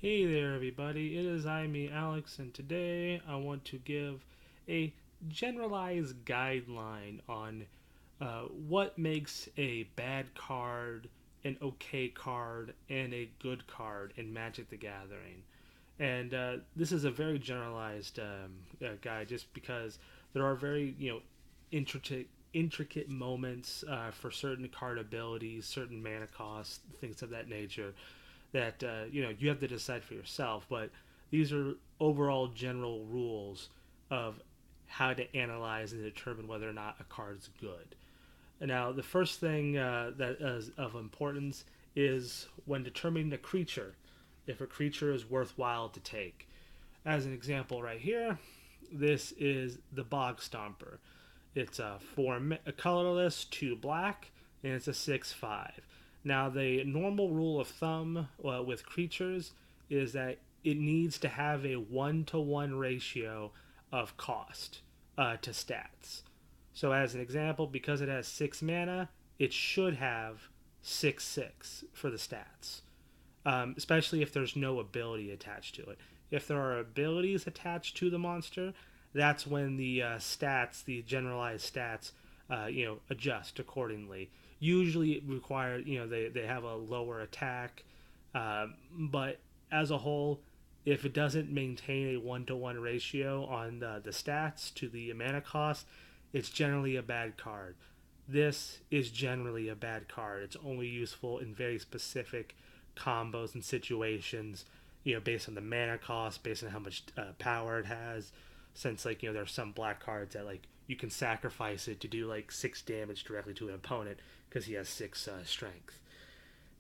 Hey there, everybody. It is me, Alex, and today I want to give a generalized guideline on what makes a bad card, an okay card, and a good card in Magic the Gathering. And this is a very generalized guide just because there are very, intricate moments for certain card abilities, certain mana costs, things of that nature that you have to decide for yourself. But these are overall general rules of how to analyze and determine whether or not a card is good. Now, the first thing that is of importance is when determining a creature, if a creature is worthwhile to take. As an example, right here, this is the Bog Stomper. It's a colorless, 2 black, and it's a 6/5. Now, the normal rule of thumb with creatures is that it needs to have a 1-to-1 ratio of cost to stats. So, as an example, because it has 6 mana, it should have 6/6 for the stats, especially if there's no ability attached to it. If there are abilities attached to the monster, that's when the stats, the generalized stats, adjust accordingly. Usually, it requires, they have a lower attack, but as a whole, if it doesn't maintain a 1-to-1 ratio on the stats to the mana cost, it's generally a bad card. This is generally a bad card. It's only useful in very specific combos and situations, based on the mana cost, based on how much power it has. Since, there's some black cards that, you can sacrifice it to do, 6 damage directly to an opponent because he has 6 strength.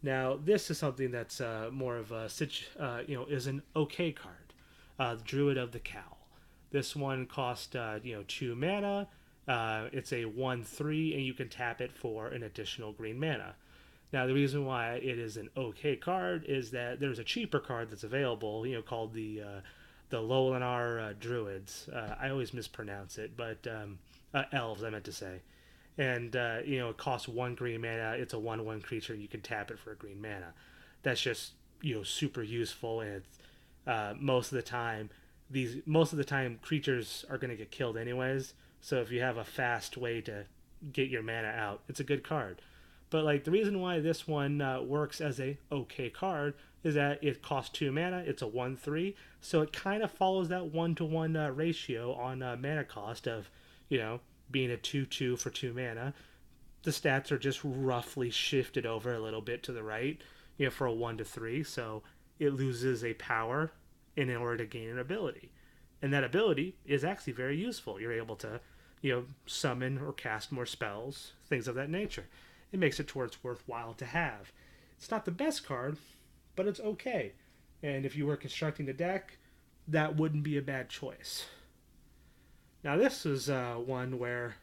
Now, this is something that's more of a, is an okay card. Druid of the Cowl. This one costs, 2 mana. It's a 1/3, and you can tap it for an additional green mana. Now, the reason why it is an okay card is that there's a cheaper card that's available, called the Lolinar Druids. I always mispronounce it, but elves, I meant to say. And it costs 1 green mana. It's a 1/1 creature. You can tap it for a green mana. That's just super useful, and it's most of the time creatures are going to get killed anyways. So if you have a fast way to get your mana out, it's a good card. But the reason why this one works as a okay card is that it costs 2 mana. It's a 1/3, so it kind of follows that 1-to-1 ratio on mana cost of you know being a 2/2 for 2 mana. The stats are just roughly shifted over a little bit to the right, for a 1-to-3. So it loses a power in order to gain an ability, and that ability is actually very useful. You're able to summon or cast more spells, things of that nature. It makes it towards worthwhile to have. It's not the best card, but it's okay. And if you were constructing the deck, that wouldn't be a bad choice. Now, this is one where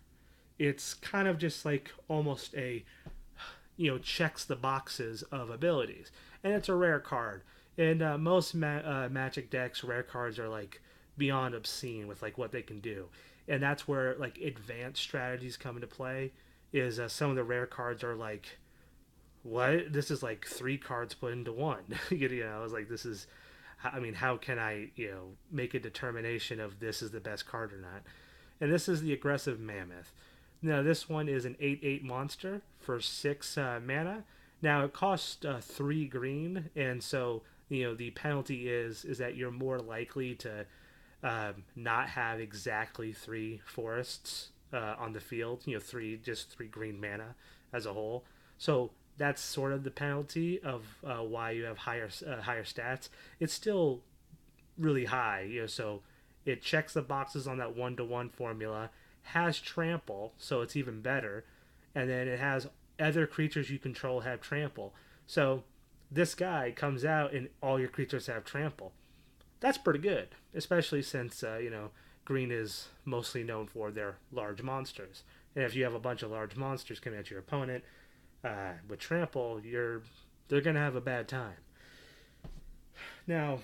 it's kind of just almost a, checks the boxes of abilities. And it's a rare card. And most Magic decks, rare cards are beyond obscene with what they can do. And that's where advanced strategies come into play. Is some of the rare cards are what? This is 3 cards put into one. It's this is, I mean, how can I, make a determination of this is the best card or not? And this is the aggressive mammoth. Now, this one is an 8/8 monster for 6 mana. Now, it costs 3 green, and so the penalty is that you're more likely to not have exactly 3 forests on the field. Just 3 green mana as a whole. So that's sort of the penalty of why you have higher stats. It's still really high, so it checks the boxes on that 1-to-1 formula. Has trample, so it's even better, and then it has other creatures you control have trample. So this guy comes out and all your creatures have trample. That's pretty good, especially since green is mostly known for their large monsters. And if you have a bunch of large monsters coming at your opponent with trample, they're gonna have a bad time. Now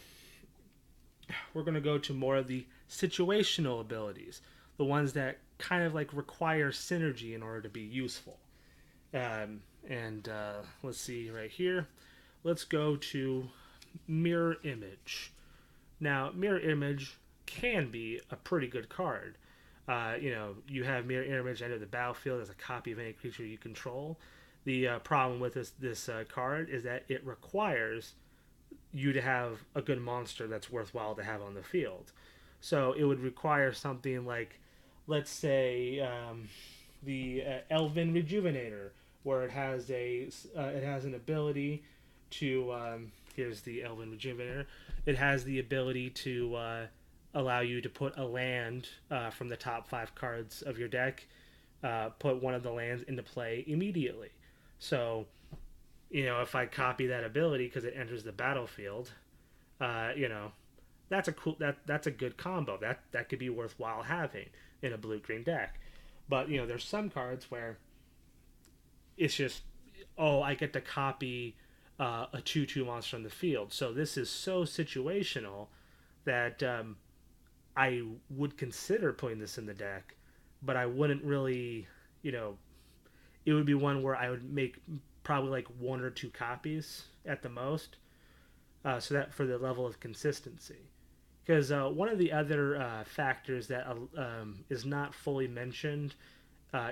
we're gonna go to more of the situational abilities, the ones that kind of require synergy in order to be useful. And let's see right here. Let's go to Mirror Image. Now, Mirror Image can be a pretty good card. You have Mirror Image enter the battlefield as a copy of any creature you control. The problem with this card is that it requires you to have a good monster that's worthwhile to have on the field. So it would require something like, let's say, the Elven Rejuvenator, where it has an ability to here's the Elven Rejuvenator. It has the ability to allow you to put a land from the top 5 cards of your deck, put one of the lands into play immediately. So, if I copy that ability because it enters the battlefield, uh, you know, that's a good combo. That could be worthwhile having in a blue green deck. But there's some cards where it's just, oh, I get to copy a 2/2 monster on the field. So this is so situational that I would consider putting this in the deck, but I wouldn't really, you know, it would be one where I would make probably like 1 or 2 copies at the most. So that for the level of consistency. Because one of the other factors that is not fully mentioned,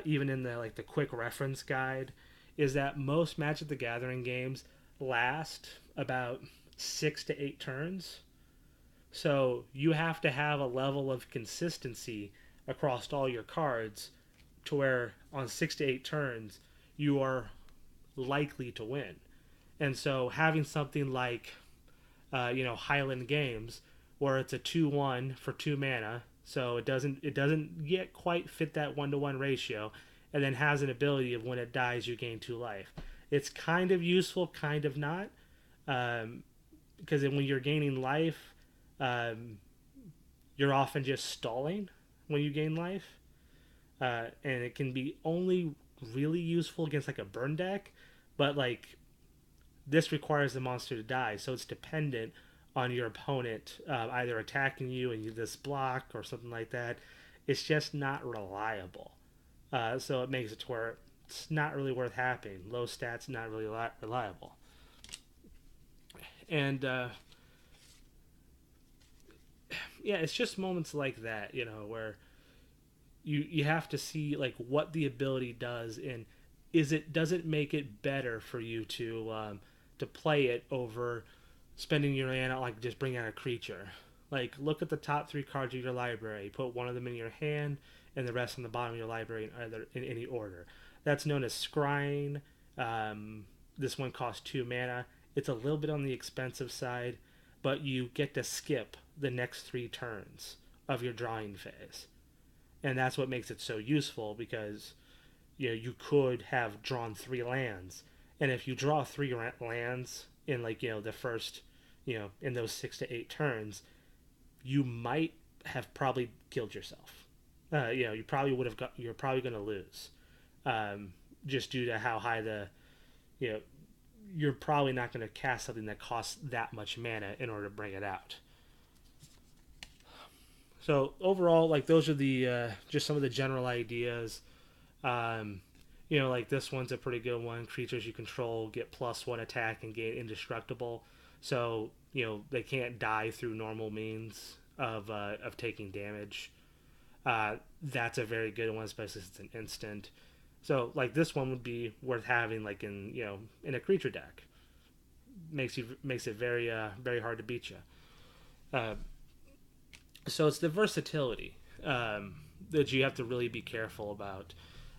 even in the quick reference guide, is that most Magic the Gathering games last about 6 to 8 turns. So you have to have a level of consistency across all your cards to where on 6 to 8 turns you are likely to win. And so having something like Highland Games where it's a 2/1 for 2 mana, so it doesn't yet quite fit that 1-to-1 ratio, and then has an ability of when it dies you gain 2 life. It's kind of useful, kind of not, because when you're gaining life, um, you're often just stalling when you gain life, and it can be only really useful against like a burn deck, but like this requires the monster to die, so it's dependent on your opponent either attacking you and you this block or something like that. It's just not reliable. So it makes it to where it's not really worth having. Low stats, not really reliable. And yeah, it's just moments like that, where you have to see like what the ability does, and does it make it better for you to play it over spending your mana like just bring out a creature. Like look at the top 3 cards of your library, put one of them in your hand, and the rest on the bottom of your library in any order. That's known as scrying. This one costs 2 mana. It's a little bit on the expensive side, but you get to skip the next 3 turns of your drawing phase, and that's what makes it so useful because you could have drawn 3 lands, and if you draw 3 lands in the first in those 6 to 8 turns, you might have probably killed yourself. You probably would have got. You're probably going to lose, just due to how high you know. You're probably not going to cast something that costs that much mana in order to bring it out. So overall, like those are the just some of the general ideas. Um, like this one's a pretty good one. Creatures you control get +1 attack and gain indestructible. So they can't die through normal means of taking damage. That's a very good one, especially since it's an instant. So like this one would be worth having like in a creature deck. Makes it very hard to beat you. Uh, so it's the versatility that you have to really be careful about.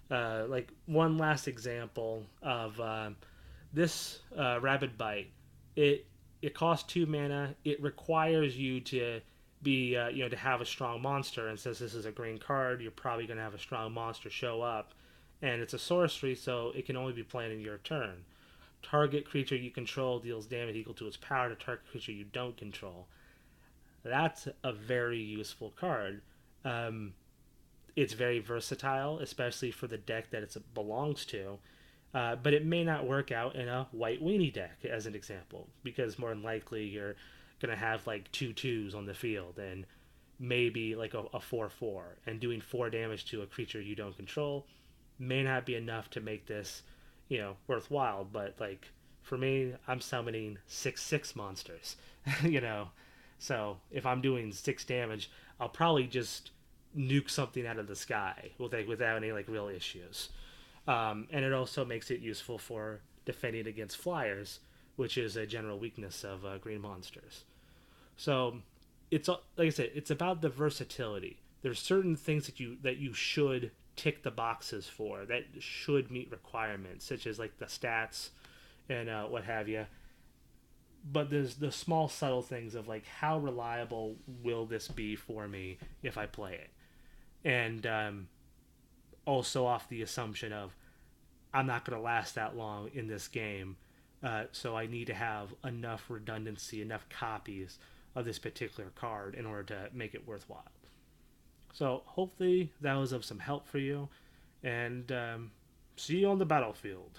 Like one last example of this Rabid Bite. It costs 2 mana. It requires you to be to have a strong monster. And since this is a green card, you're probably going to have a strong monster show up. And it's a sorcery, so it can only be played in your turn. Target creature you control deals damage equal to its power to target creature you don't control. That's a very useful card. Um, it's very versatile, especially for the deck that it belongs to. But it may not work out in a white weenie deck, as an example, because more than likely you're going to have like 2/2s on the field and maybe like a 4/4, and doing 4 damage to a creature you don't control may not be enough to make this, worthwhile. But like For me, I'm summoning 6/6 monsters, you know. So if I'm doing 6 damage, I'll probably just nuke something out of the sky without any like real issues. And it also makes it useful for defending against flyers, which is a general weakness of green monsters. So it's like I said, it's about the versatility. There's certain things that you should tick the boxes for that should meet requirements, such as like the stats and what have you. But there's the small subtle things of like how reliable will this be for me if I play it, and also off the assumption of I'm not going to last that long in this game, so I need to have enough redundancy, enough copies of this particular card in order to make it worthwhile. So hopefully that was of some help for you, and see you on the battlefield.